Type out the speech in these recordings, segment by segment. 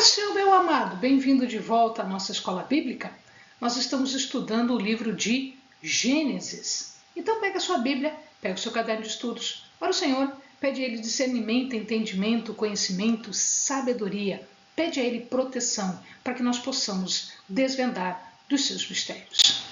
Paz, Senhor, meu amado, bem-vindo de volta à nossa escola bíblica. Nós estamos estudando o livro de Gênesis. Então pega a sua Bíblia, pega o seu caderno de estudos. Ora o Senhor, pede a Ele discernimento, entendimento, conhecimento, sabedoria. Pede a Ele proteção para que nós possamos desvendar dos seus mistérios.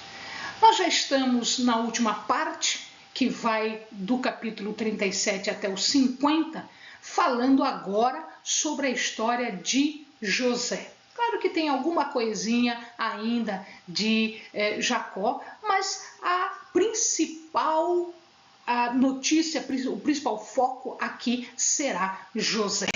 Nós já estamos na última parte, que vai do capítulo 37 até o 50, falando agora sobre a história de José. Claro que tem alguma coisinha ainda de Jacó, mas a principal notícia, o principal foco aqui será José.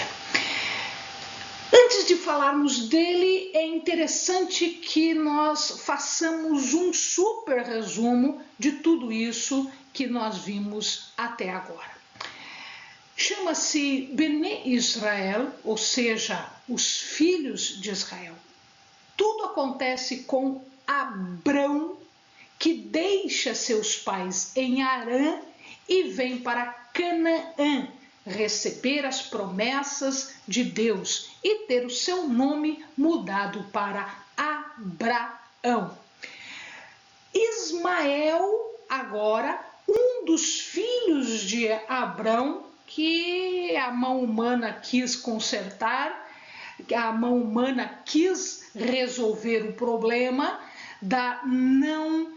Antes de falarmos dele, é interessante que nós façamos um super resumo de tudo isso que nós vimos até agora. Chama-se Bene Israel, ou seja, os filhos de Israel. Tudo acontece com Abrão, que deixa seus pais em Harã e vem para Canaã, receber as promessas de Deus e ter o seu nome mudado para Abraão. Ismael, agora, um dos filhos de Abrão, que a mão humana quis consertar, a mão humana quis resolver o problema da não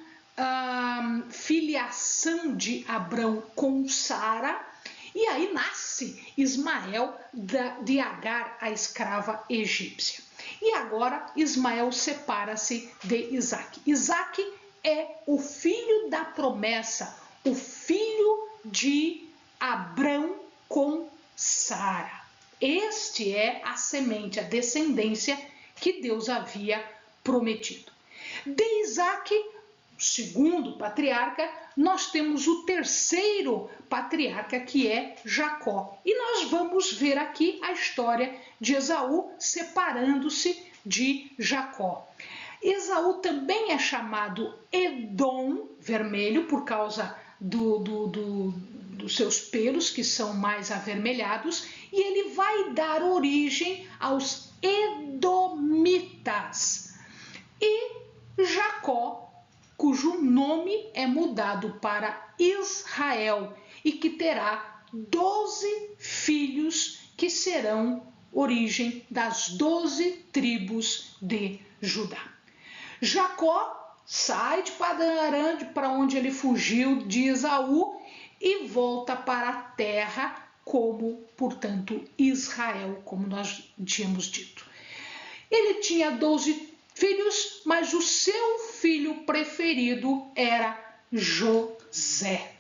filiação de Abrão com Sara, e aí nasce Ismael de Agar, a escrava egípcia. E agora Ismael separa-se de Isaque. Isaque é o filho da promessa, o filho de Abrão com Sara. Este é a semente, a descendência que Deus havia prometido. De Isaque, segundo patriarca, nós temos o terceiro patriarca, que é Jacó. E nós vamos ver aqui a história de Esaú separando-se de Jacó. Esaú também é chamado Edom, vermelho, por causa dos seus pelos, que são mais avermelhados, e ele vai dar origem aos Edomitas. E Jacó, cujo nome é mudado para Israel, e que terá 12 filhos, que serão origem das 12 tribos de Judá. Jacó sai de Padã Arã, para onde ele fugiu de Esaú, e volta para a terra como, portanto, Israel, como nós tínhamos dito. Ele tinha 12 filhos, mas o seu filho preferido era José.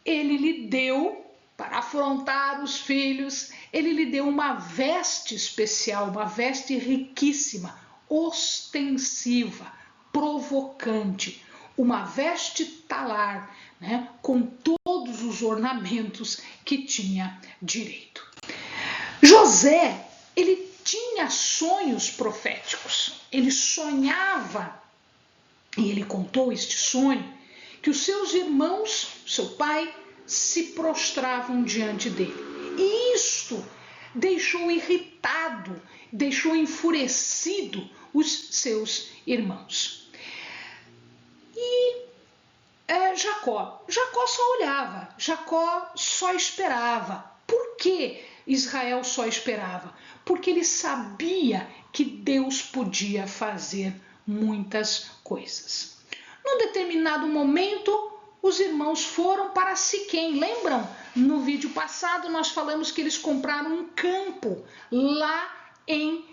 Ele lhe deu, para afrontar os filhos, ele lhe deu uma veste especial, uma veste riquíssima, ostensiva, provocante, uma veste talar, né, com todos os ornamentos que tinha direito. José, ele tinha sonhos proféticos. Ele sonhava, e ele contou este sonho, que os seus irmãos, seu pai, se prostravam diante dele. E isto deixou irritado, deixou enfurecido os seus irmãos. E Jacó só olhava, Jacó só esperava. Por que Israel só esperava? Porque ele sabia que Deus podia fazer muitas coisas. Num determinado momento, os irmãos foram para Siquém. Lembram? No vídeo passado nós falamos que eles compraram um campo lá em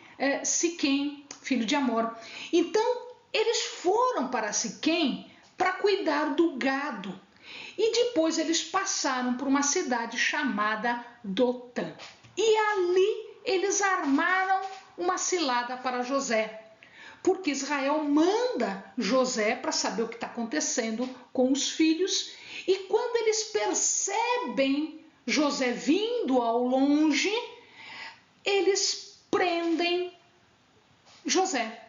Siquém, filho de Amor. Então, eles foram para Siquém para cuidar do gado. E depois eles passaram por uma cidade chamada Dotã. E ali eles armaram uma cilada para José, porque Israel manda José para saber o que está acontecendo com os filhos. E quando eles percebem José vindo ao longe, eles prendem José.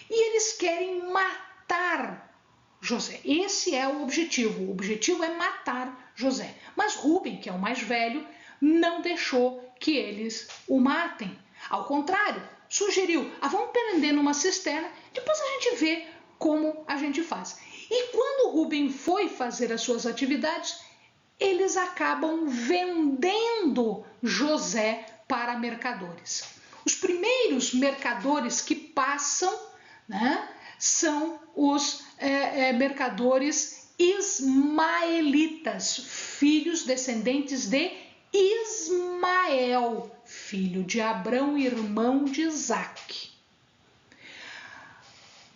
E eles querem matar José. Esse é o objetivo. O objetivo é matar José. Mas Rúben, que é o mais velho, não deixou que eles o matem. Ao contrário, sugeriu, vamos prender numa cisterna, depois a gente vê como a gente faz. E quando Rubem foi fazer as suas atividades, eles acabam vendendo José para mercadores. Os primeiros mercadores que passam, né, são os mercadores ismaelitas, filhos descendentes de Ismael, filho de Abrão, irmão de Isaque.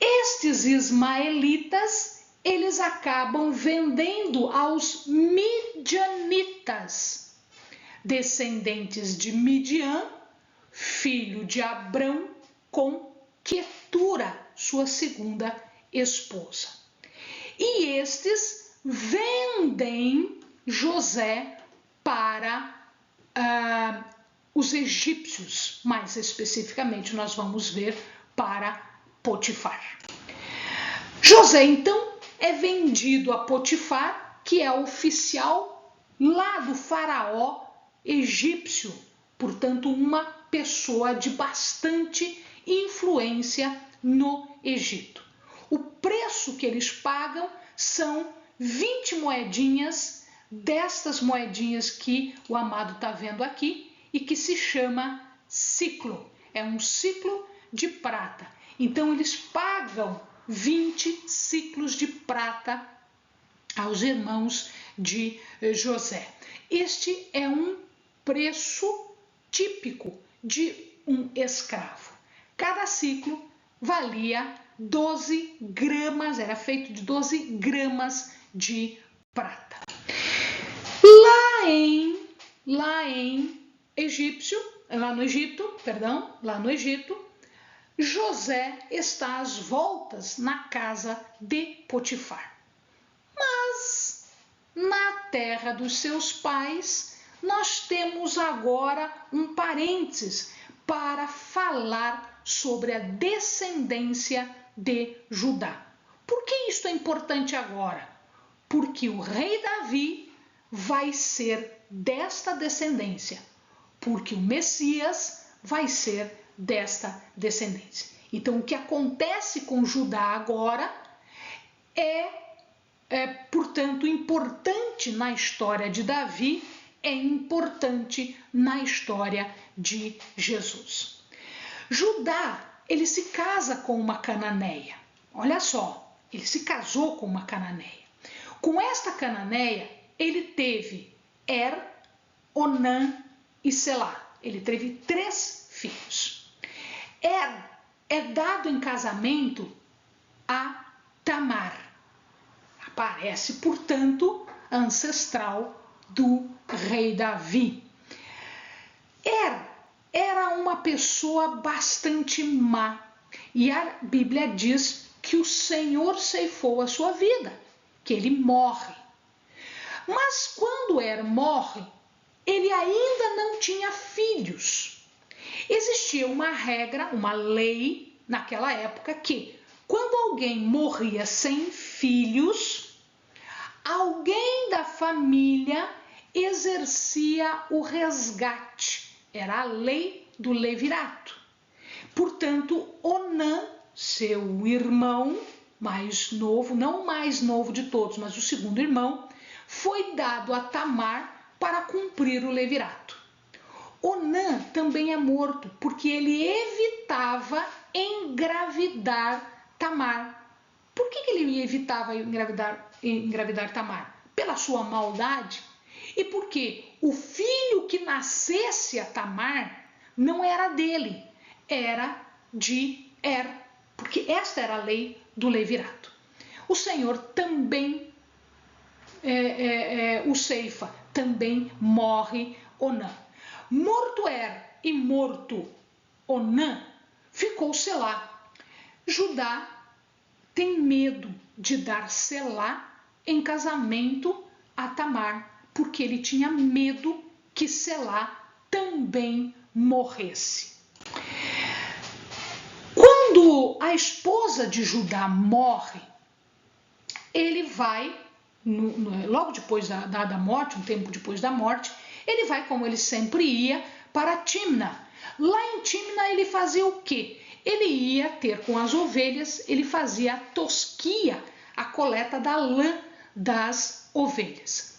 Estes ismaelitas, eles acabam vendendo aos midianitas, descendentes de Midian, filho de Abrão, com Quetura, sua segunda esposa. E estes vendem José para os egípcios, mais especificamente nós vamos ver para Potifar. José, então, é vendido a Potifar, que é oficial lá do faraó egípcio, portanto, uma pessoa de bastante influência no Egito. O preço que eles pagam são 20 moedinhas, destas moedinhas que o amado está vendo aqui e que se chama siclo. É um siclo de prata. Então, eles pagam 20 ciclos de prata aos irmãos de José. Este é um preço típico de um escravo. Cada ciclo valia 12 gramas, era feito de 12 gramas de prata. Lá no Egito, José está às voltas na casa de Potifar. Mas na terra dos seus pais, nós temos agora um parênteses para falar sobre a descendência de Judá. Por que isso é importante agora? Porque o rei Davi vai ser desta descendência, porque o Messias vai ser desta descendência. Então, o que acontece com Judá agora portanto, importante na história de Davi, é importante na história de Jesus. Judá, ele se casa com uma cananeia. Olha só, ele se casou com uma cananeia. Com esta cananeia, ele teve Onã e Selá. Ele teve 3 filhos. É dado em casamento a Tamar. Aparece, portanto, ancestral do rei Davi. Era uma pessoa bastante má. E a Bíblia diz que o Senhor ceifou a sua vida, que ele morre. Mas quando morre, ele ainda não tinha filhos. Existia uma regra, uma lei naquela época que, quando alguém morria sem filhos, alguém da família exercia o resgate. Era a lei do levirato. Portanto, Onã, seu irmão mais novo, não o mais novo de todos, mas o segundo irmão, foi dado a Tamar para cumprir o levirato. Onã também é morto porque ele evitava engravidar Tamar. Por que ele evitava engravidar Tamar? Pela sua maldade e porque o filho que nascesse a Tamar não era dele, era de porque esta era a lei do levirato. O Senhor também o ceifa, também morre Onã. Morto e morto Onã, ficou Selá. Judá tem medo de dar Selá em casamento a Tamar, porque ele tinha medo que Selá também morresse. Quando a esposa de Judá morre, ele vai, logo depois da morte, um tempo depois da morte, ele vai, como ele sempre ia, para Timna. Lá em Tímina ele fazia o quê? Ele ia ter com as ovelhas, ele fazia a tosquia, a coleta da lã das ovelhas.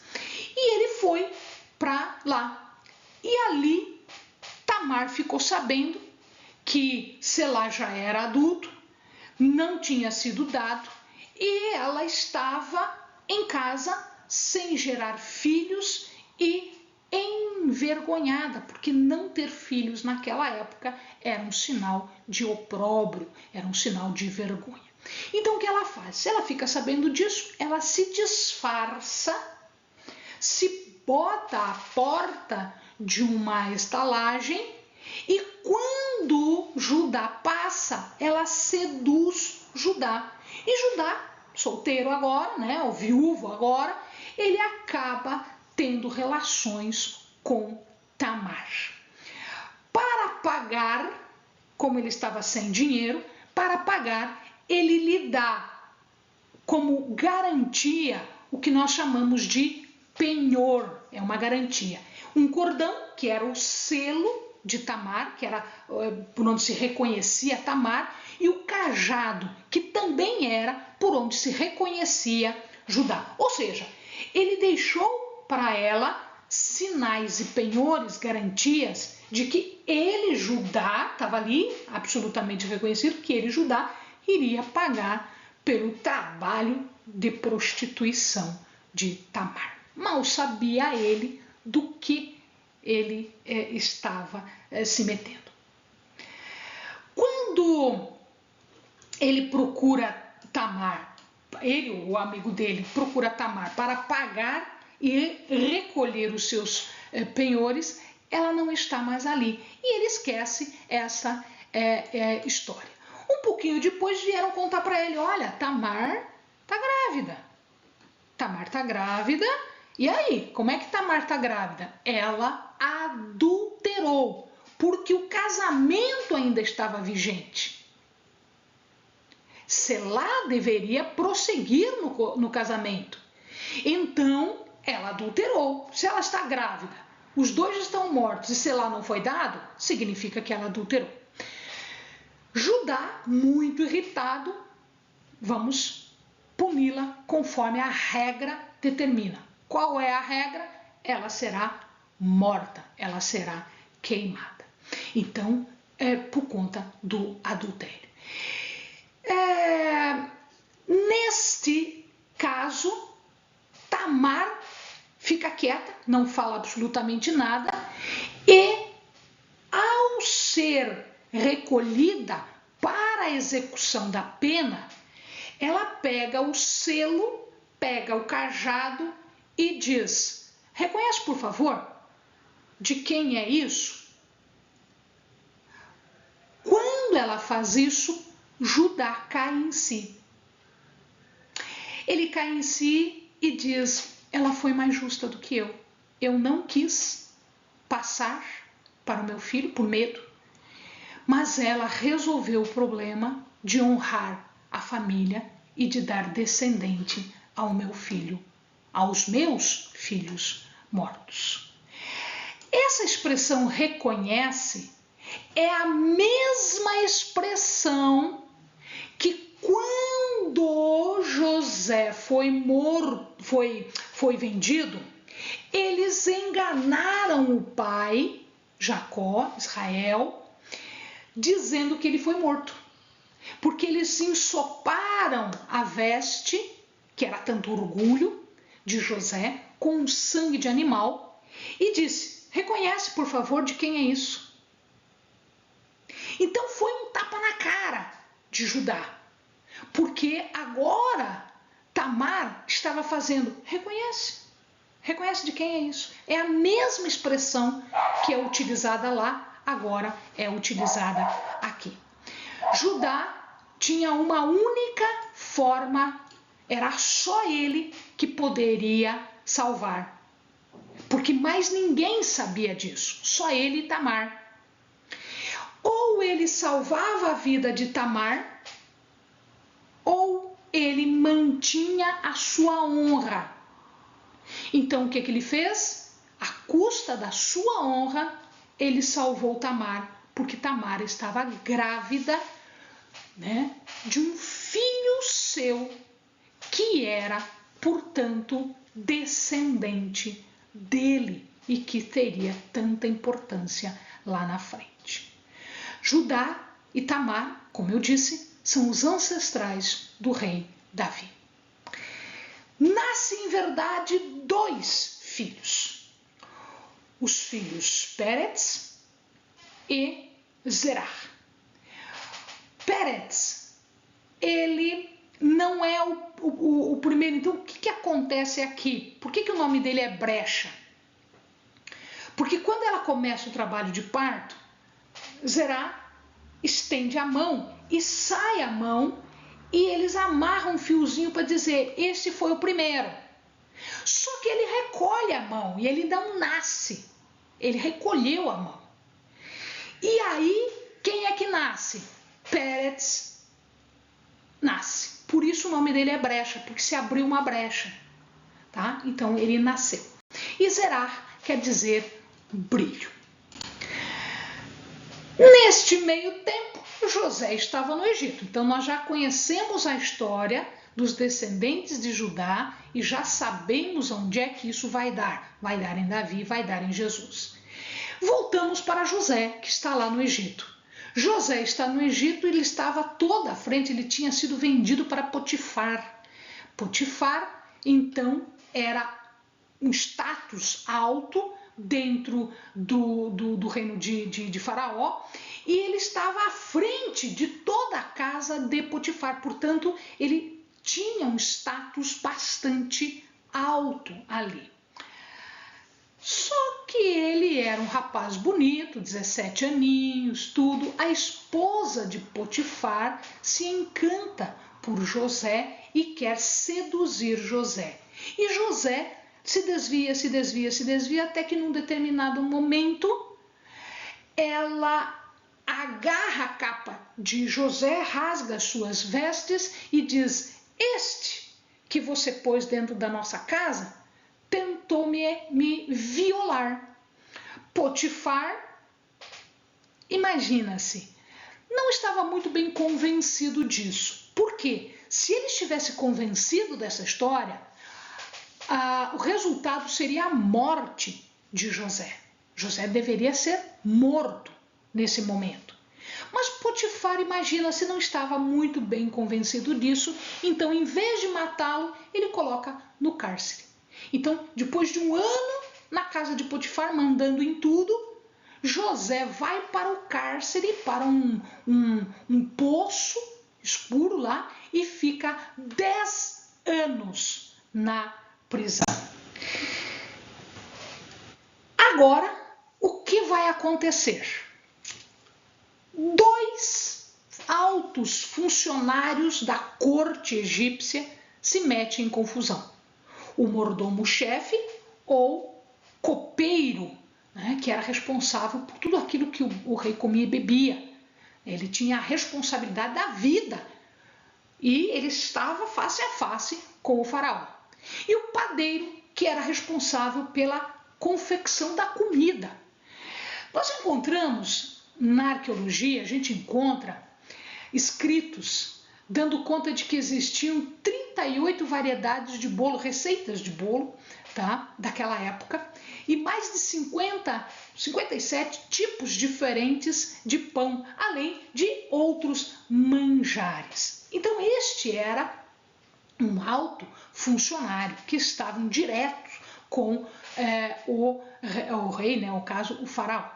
E ele foi para lá. E ali Tamar ficou sabendo que Selá já era adulto, não tinha sido dado e ela estava em casa sem gerar filhos e envergonhada, porque não ter filhos naquela época era um sinal de opróbrio, era um sinal de vergonha. Então o que ela faz? Se ela fica sabendo disso, ela se disfarça, se bota à porta de uma estalagem e quando Judá passa, ela seduz Judá. E Judá, solteiro agora, né, o viúvo agora, ele acaba tendo relações com Tamar. Para pagar, como ele estava sem dinheiro, para pagar, ele lhe dá como garantia o que nós chamamos de penhor, é uma garantia. Um cordão, que era o selo de Tamar, que era por onde se reconhecia Tamar, e o cajado, que também era por onde se reconhecia Judá. Ou seja, ele deixou para ela sinais e penhores, garantias de que ele, Judá, estava ali absolutamente reconhecido, que ele, Judá, iria pagar pelo trabalho de prostituição de Tamar. Mal sabia ele do que ele estava se metendo. Quando ele procura Tamar, ele, o amigo dele, procura Tamar para pagar e recolher os seus penhores, ela não está mais ali. E ele esquece essa história. Um pouquinho depois vieram contar para ele, olha, Tamar está grávida. Tamar está grávida. E aí, como é que Tamar está grávida? Ela adulterou, porque o casamento ainda estava vigente. Selá deveria prosseguir no casamento. Então, ela adulterou. Se ela está grávida, os dois estão mortos e Selá não foi dado, significa que ela adulterou. Judá, muito irritado, vamos puni-la conforme a regra determina. Qual é a regra? Ela será morta, ela será queimada. Então, por conta do adultério. Neste caso, Tamar fica quieta, não fala absolutamente nada e, ao ser recolhida para a execução da pena, ela pega o selo, pega o cajado e diz, reconhece por favor, de quem é isso? Quando ela faz isso, Judá cai em si. Ele cai em si e diz, ela foi mais justa do que eu. Eu não quis passar para o meu filho por medo, mas ela resolveu o problema de honrar a família e de dar descendente ao meu filho, aos meus filhos mortos. Essa expressão reconhece é a mesma expressão que quando José foi vendido, eles enganaram o pai, Jacó, Israel, dizendo que ele foi morto. Porque eles ensoparam a veste, que era tanto orgulho, de José, com sangue de animal, e disse, reconhece, por favor, de quem é isso. Então foi um tapa na cara de Judá, porque agora Tamar estava fazendo, reconhece de quem é isso. É a mesma expressão que é utilizada lá, agora é utilizada aqui. Judá tinha uma única forma, era só ele que poderia salvar, porque mais ninguém sabia disso, só ele e Tamar. Ou ele salvava a vida de Tamar, ou ele mantinha a sua honra. Então o que ele fez? À custa da sua honra, ele salvou Tamar porque Tamar estava grávida, né, de um filho seu, que era, portanto, descendente dele e que teria tanta importância lá na frente. Judá e Tamar, como eu disse, são os ancestrais do rei Davi. Nascem, em verdade, 2 filhos. Os filhos Pérez e Zerah. Pérez, ele não é o primeiro. Então, o que acontece aqui? Por que o nome dele é Brecha? Porque quando ela começa o trabalho de parto, Zerah estende a mão e sai a mão e eles amarram um fiozinho para dizer, esse foi o primeiro. Só que ele recolhe a mão e ele não nasce. Ele recolheu a mão. E aí, quem é que nasce? Pérez nasce. Por isso o nome dele é Brecha, porque se abriu uma brecha. Tá? Então ele nasceu. E Zerah quer dizer brilho. Neste meio tempo, José estava no Egito. Então nós já conhecemos a história dos descendentes de Judá e já sabemos onde é que isso vai dar. Vai dar em Davi, vai dar em Jesus. Voltamos para José, que está lá no Egito. José está no Egito e ele estava toda à frente, ele tinha sido vendido para Potifar. Potifar, então, era um status alto dentro do reino de Faraó, e ele estava à frente de toda a casa de Potifar. Portanto, ele tinha um status bastante alto ali. Só que ele era um rapaz bonito, 17 aninhos, tudo. A esposa de Potifar se encanta por José e quer seduzir José. E José se desvia, até que num determinado momento ela agarra a capa de José, rasga suas vestes e diz, este que você pôs dentro da nossa casa tentou me violar. Potifar, imagina-se, não estava muito bem convencido disso. Por quê? Se ele estivesse convencido dessa história, o resultado seria a morte de José. José deveria ser morto nesse momento. Mas Potifar, imagina-se, não estava muito bem convencido disso, então em vez de matá-lo, ele coloca no cárcere. Então, depois de um ano na casa de Potifar, mandando em tudo, José vai para o cárcere, para um poço escuro lá, e fica 10 anos na prisão. Agora, o que vai acontecer? 2 altos funcionários da corte egípcia se metem em confusão. O mordomo-chefe ou copeiro, né, que era responsável por tudo aquilo que o rei comia e bebia. Ele tinha a responsabilidade da vida e ele estava face a face com o faraó. E o padeiro, que era responsável pela confecção da comida. Nós encontramos na arqueologia, a gente encontra escritos dando conta de que existiam 38 variedades de bolo, receitas de bolo, tá, daquela época, e mais de 57 tipos diferentes de pão, além de outros manjares. Então este era um alto funcionário que estava direto com o rei, né, no caso o faraó.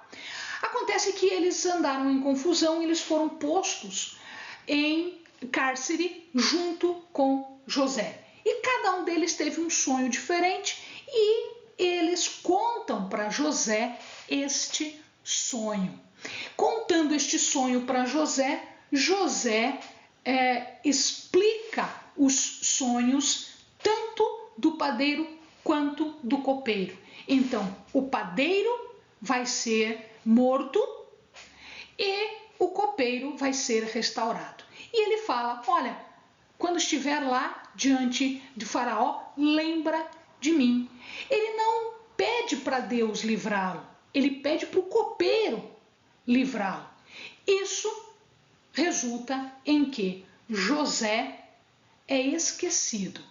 Acontece que eles andaram em confusão, eles foram postos em cárcere junto com José. E cada um deles teve um sonho diferente e eles contam para José este sonho. Contando este sonho para José, José explica os sonhos tanto do padeiro quanto do copeiro. Então, o padeiro vai ser morto e o copeiro vai ser restaurado. E ele fala, olha, quando estiver lá diante de Faraó, lembra de mim. Ele não pede para Deus livrá-lo, ele pede para o copeiro livrá-lo. Isso resulta em que José é esquecido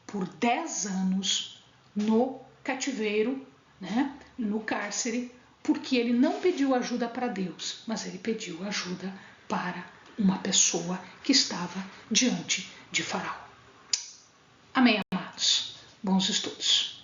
por 10 anos no cativeiro, né, no cárcere, porque ele não pediu ajuda para Deus, mas ele pediu ajuda para uma pessoa que estava diante de Faraó. Amém, amados? Bons estudos.